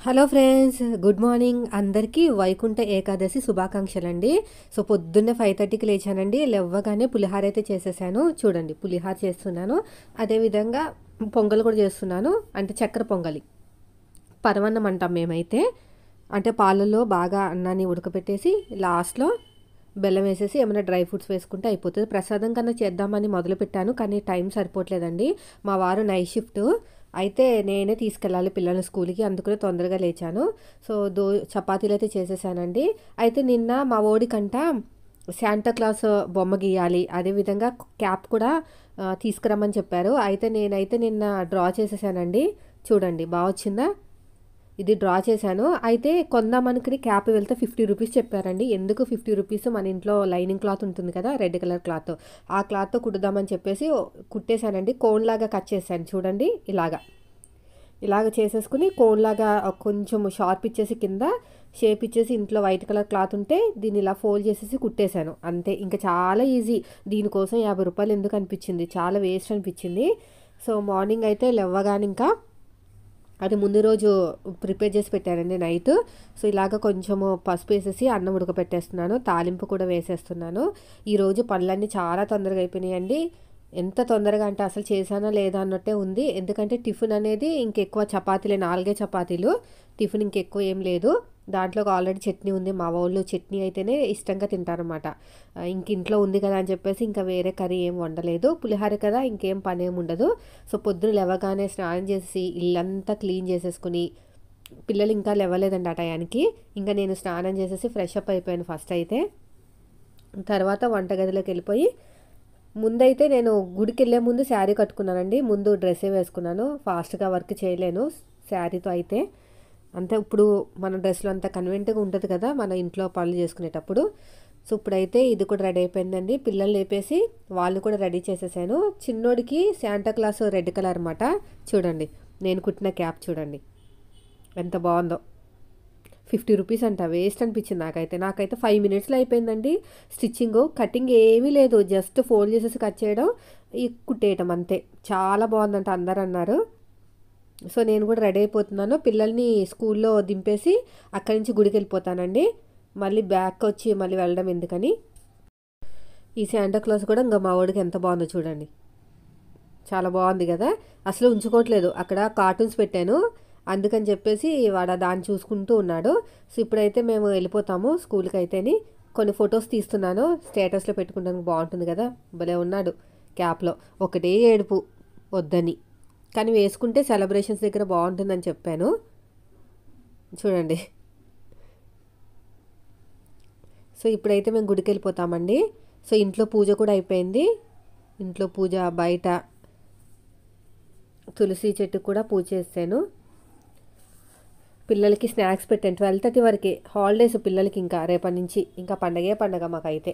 Hello friends, good morning అందరికీ Vaikuntha Ekadashi శుభాకాంక్షలండి. So పొద్దున్నే 5:30కి లేచానండి. లేవగానే పులిహార అయితే చేసేసాను. చూడండి, పులిహార చేస్తున్నాను. అదేవిధంగా పొంగల్ కూడా చేస్తున్నాను. అంటే చక్కెర పొంగలి, పరవన్నం అంటాం మేమైతే. అంటే పాలల్లో బాగా అన్నాన్ని ఉడకపెట్టేసి లాస్ట్లో బెల్లం వేసేసి ఏమైనా డ్రై ఫ్రూట్స్ వేసుకుంటే అయిపోతుంది. ప్రసాదం కన్నా చేద్దామని మొదలుపెట్టాను, కానీ టైం సరిపోవట్లేదండి. మా వారు నైట్ షిఫ్ట్ అయితే నేనే తీసుకెళ్ళాలి పిల్లల్ని స్కూల్కి, అందుకనే తొందరగా లేచాను. సో చపాతీలు అయితే చేసేసానండి. అయితే నిన్న మా ఓడికంట శాంటాక్లాస్ బొమ్మ గీయాలి, అదేవిధంగా క్యాప్ కూడా తీసుకురమ్మని చెప్పారు. అయితే నేనైతే నిన్న డ్రా చేసేసానండి. చూడండి, బాగా వచ్చిందా? ఇది డ్రా చేశాను. అయితే కొందామనుకుని క్యాప్ వెళ్తే 50 రూపీస్ చెప్పారండి. ఎందుకు 50 రూపీస్, మన ఇంట్లో లైనింగ్ క్లాత్ ఉంటుంది కదా, రెడ్ కలర్ క్లాత్, ఆ క్లాత్తో కుట్టుదామని చెప్పేసి కుట్టేశానండి. కోన్లాగా కట్ చేశాను చూడండి. ఇలాగ చేసేసుకుని కోన్లాగా కొంచెం షార్ప్ ఇచ్చేసి కింద షేప్ ఇచ్చేసి ఇంట్లో వైట్ కలర్ క్లాత్ ఉంటే దీన్ని ఇలా ఫోల్డ్ చేసేసి కుట్టేశాను అంతే. ఇంకా చాలా ఈజీ. దీనికోసం 50 రూపాయలు ఎందుకు అనిపించింది, చాలా వేస్ట్ అనిపించింది. సో మార్నింగ్ అయితే లేవగానే ఇంకా అది ముందు రోజు ప్రిపేర్ చేసి పెట్టానండి నైట్. సో ఇలాగ కొంచెము పసుపు వేసేసి అన్నం ఉడకపెట్టేస్తున్నాను, తాలింపు కూడా వేసేస్తున్నాను. ఈరోజు పనులన్నీ చాలా తొందరగా అయిపోయినాయండి. ఎంత తొందరగా అంటే అసలు చేశానా లేదా అన్నట్టే ఉంది. ఎందుకంటే టిఫిన్ అనేది ఇంకెక్కువ చపాతీలే, 4 చపాతీలు. టిఫిన్ ఇంకెక్కువ ఏం లేదు. దాంట్లో ఆల్రెడీ చట్నీ ఉంది. మా వాళ్ళు చట్నీ అయితేనే ఇష్టంగా తింటారనమాట. ఇంక ఇంట్లో ఉంది కదా అని చెప్పేసి ఇంకా వేరే కర్రీ ఏం వండలేదు. పులిహార కదా, ఇంకేం పని ఏమి ఉండదు. సో పొద్దున లేవగానే స్నానం చేసి ఇల్లంతా క్లీన్ చేసేసుకుని, పిల్లలు ఇంకా లేవలేదండి ఆ టయానికి. ఇంకా నేను స్నానం చేసేసి ఫ్రెష్ అప్ అయిపోయాను ఫస్ట్ అయితే. తర్వాత వంటగదిలోకి వెళ్ళిపోయి, ముందైతే నేను గుడికి వెళ్ళే ముందు శారీ కట్టుకున్నానండి. ముందు డ్రెస్సే వేసుకున్నాను, ఫాస్ట్గా వర్క్ చేయలేను శారీతో అయితే. అంతే, ఇప్పుడు మన డ్రెస్లో అంత కన్వీనియంట్గా ఉంటుంది కదా మన ఇంట్లో పనులు చేసుకునేటప్పుడు. సో ఇప్పుడైతే ఇది కూడా రెడీ అయిపోయిందండి. పిల్లలు లేపేసి వాళ్ళు కూడా రెడీ చేసేసాను. చిన్నోడికి శాంటాక్లాస్ రెడ్ కలర్ అనమాట. చూడండి, నేను కుట్టిన క్యాప్ చూడండి ఎంత బాగుందో. 50 రూపీస్ అంట, వేస్ట్ అనిపించింది నాకైతే 5 మినిట్స్లో అయిపోయిందండి స్టిచ్చింగ్. కటింగ్ ఏమీ లేదు, జస్ట్ ఫోల్డ్ చేసేసి కట్ చేయడం, కుట్టేయటం అంతే. చాలా బాగుందంట అందరు అన్నారు. సో నేను కూడా రెడీ అయిపోతున్నాను. పిల్లల్ని స్కూల్లో దింపేసి అక్కడి నుంచి గుడికి వెళ్ళిపోతానండి. మళ్ళీ బ్యాక్ వచ్చి మళ్ళీ వెళ్ళడం ఎందుకని. ఈ శాంటాక్లాస్ కూడా ఇంకా మా వాడికి ఎంత బాగుందో చూడండి, చాలా బాగుంది కదా. అసలు ఉంచుకోవట్లేదు, అక్కడ కార్టూన్స్ పెట్టాను అందుకని చెప్పేసి వాడు దాన్ని చూసుకుంటూ ఉన్నాడు. సో ఇప్పుడైతే మేము వెళ్ళిపోతాము స్కూల్కి అయితేని. కొన్ని ఫొటోస్ తీస్తున్నాను, స్టేటస్లో పెట్టుకుంటానికి బాగుంటుంది కదా. భలే ఉన్నాడు క్యాప్లో. ఒకటే ఏడుపు వద్దని, కానీ వేసుకుంటే సెలబ్రేషన్స్ దగ్గర బాగుంటుందని చెప్పాను. చూడండి. సో ఇప్పుడైతే మేము గుడికి వెళ్ళిపోతామండి. సో ఇంట్లో పూజ కూడా అయిపోయింది. ఇంట్లో పూజ, బయట తులసి చెట్టుకు కూడా పూజ చేశాను. పిల్లలకి స్నాక్స్ పెట్టాను 12:30 వరకే. హాలిడేస్ పిల్లలకి, ఇంకా రేపటి నుంచి ఇంకా పండగ మాకైతే.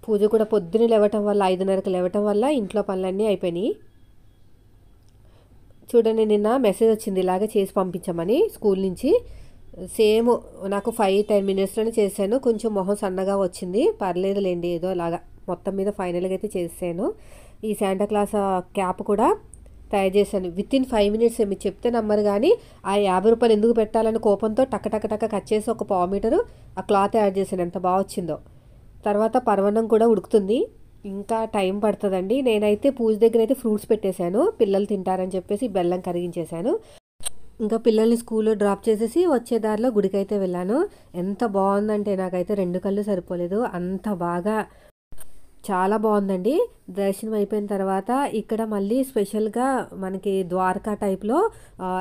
పూజ కూడా పొద్దున్న లేవటం వల్ల, 5:30కి లేవటం వల్ల ఇంట్లో పనులన్నీ అయిపోయినాయి. చూడండి, నిన్న మెసేజ్ వచ్చింది ఇలాగ చేసి పంపించమని స్కూల్ నుంచి. సేమ్ నాకు 5-10 మినిట్స్లోనే చేశాను. కొంచెం మొహం సన్నగా వచ్చింది, పర్లేదులేండి, ఏదో అలాగా మొత్తం మీద ఫైనల్గా అయితే చేశాను. ఈ శాంటాక్లాస్ క్యాప్ కూడా తయారు చేశాను వితిన్ 5 మినిట్స్. మీరు చెప్తే నమ్మరు కానీ ఆ 50 రూపాయలు ఎందుకు పెట్టాలని కోపంతో టక్క కట్ చేసి ఒక పావు మీటరు ఆ క్లాత్ యాడ్ చేశాను. ఎంత బాగా వచ్చిందో. తర్వాత పరవన్నం కూడా ఉడుకుతుంది, ఇంకా టైం పడుతుందండి. నేనైతే పూజ దగ్గర అయితే ఫ్రూట్స్ పెట్టేశాను, పిల్లలు తింటారని చెప్పేసి బెల్లం కరిగించేశాను. ఇంకా పిల్లల్ని స్కూల్లో డ్రాప్ చేసేసి వచ్చే దారిలో గుడికి అయితే వెళ్ళాను. ఎంత బాగుందంటే నాకైతే 2 కళ్ళు సరిపోలేదు, అంత బాగా చాలా బాగుందండి. దర్శనం అయిపోయిన తర్వాత ఇక్కడ మళ్ళీ స్పెషల్గా మనకి ద్వారకా టైప్లో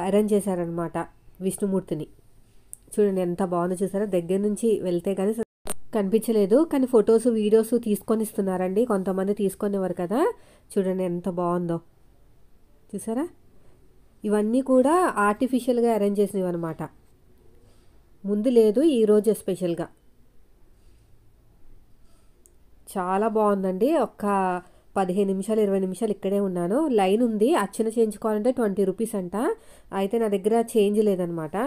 అరేంజ్ చేశారనమాట విష్ణుమూర్తిని. చూడండి ఎంత బాగుందో, చూసారా? దగ్గర నుంచి వెళ్తే కానీ కనిపించలేదు, కానీ ఫొటోస్ వీడియోస్ తీసుకొని ఇస్తున్నారండి. కొంతమంది తీసుకునేవారు కదా. చూడండి ఎంత బాగుందో, చూసారా? ఇవన్నీ కూడా ఆర్టిఫిషియల్గా అరేంజ్ చేసినవి అనమాట, ముందు లేదు, ఈరోజు స్పెషల్గా. చాలా బాగుందండి. ఒక్క 15 నిమిషాలు 20 నిమిషాలు ఇక్కడే ఉన్నాను. లైన్ ఉంది, అర్చన చేయించుకోవాలంటే 20 రూపీస్ అంట. అయితే నా దగ్గర చేంజ్ లేదనమాట.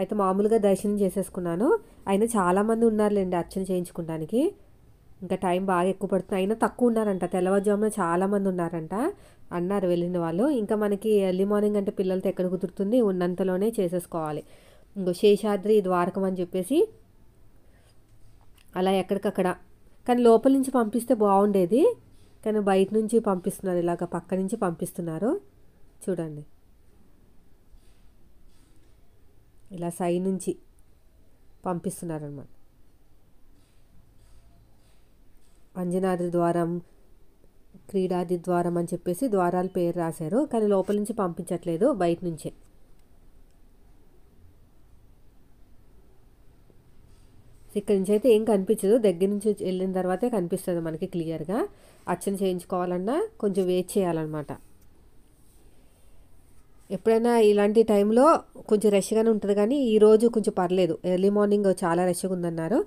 అయితే మామూలుగా దర్శనం చేసేసుకున్నాను. అయినా చాలామంది ఉన్నారులేండి అర్చన చేయించుకోవడానికి. ఇంకా టైం బాగా ఎక్కువ పడుతుంది, అయినా తక్కువ ఉన్నారంట. తెల్లవారుజామున చాలామంది ఉన్నారంట. అన్నారు వెళ్ళిన వాళ్ళు. ఇంకా మనకి ఎర్లీ మార్నింగ్ అంటే పిల్లలతో ఎక్కడ కుదురుతుంది, ఉన్నంతలోనే చేసేసుకోవాలి. ఇంకో శేషాద్రి ద్వారకం అని చెప్పేసి అలా ఎక్కడికక్కడ, కానీ లోపల నుంచి పంపిస్తే బాగుండేది, కానీ బయట నుంచి పంపిస్తున్నారు, ఇలాగ పక్క నుంచి పంపిస్తున్నారు. చూడండి ఇలా సైడ్ నుంచి పంపిస్తున్నారు అన్నమాట. అంజనాద్రి ద్వారం, క్రీడాది ద్వారం అని చెప్పేసి ద్వారాల పేరు రాశారు, కానీ లోపల నుంచి పంపించట్లేదు, బయట నుంచే. ఇక్కడ నుంచి అయితే ఏం కనిపించదు, దగ్గర నుంచి వెళ్ళిన తర్వాతే కనిపిస్తుంది మనకి క్లియర్గా. అర్చన చేయించుకోవాలన్నా కొంచెం వెయిట్ చేయాలన్నమాట. ఎప్పుడైనా ఇలాంటి టైంలో కొంచెం రష్గానే ఉంటుంది, కానీ ఈరోజు కొంచెం పర్లేదు, ఎర్లీ మార్నింగ్ చాలా రష్గా ఉందన్నారు.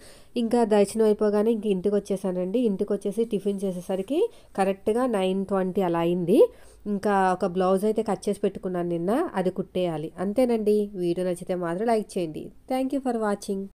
ఇంకా దర్శనం అయిపోగానే ఇంక ఇంటికి వచ్చేసానండి. ఇంటికి వచ్చేసి టిఫిన్ చేసేసరికి కరెక్ట్గా 9:20 అలా అయింది. ఇంకా ఒక బ్లౌజ్ అయితే కట్ చేసి పెట్టుకున్నాను నిన్న, అది కుట్టేయాలి. అంతేనండి. వీడియో నచ్చితే మాత్రం లైక్ చేయండి. Thank you for watching.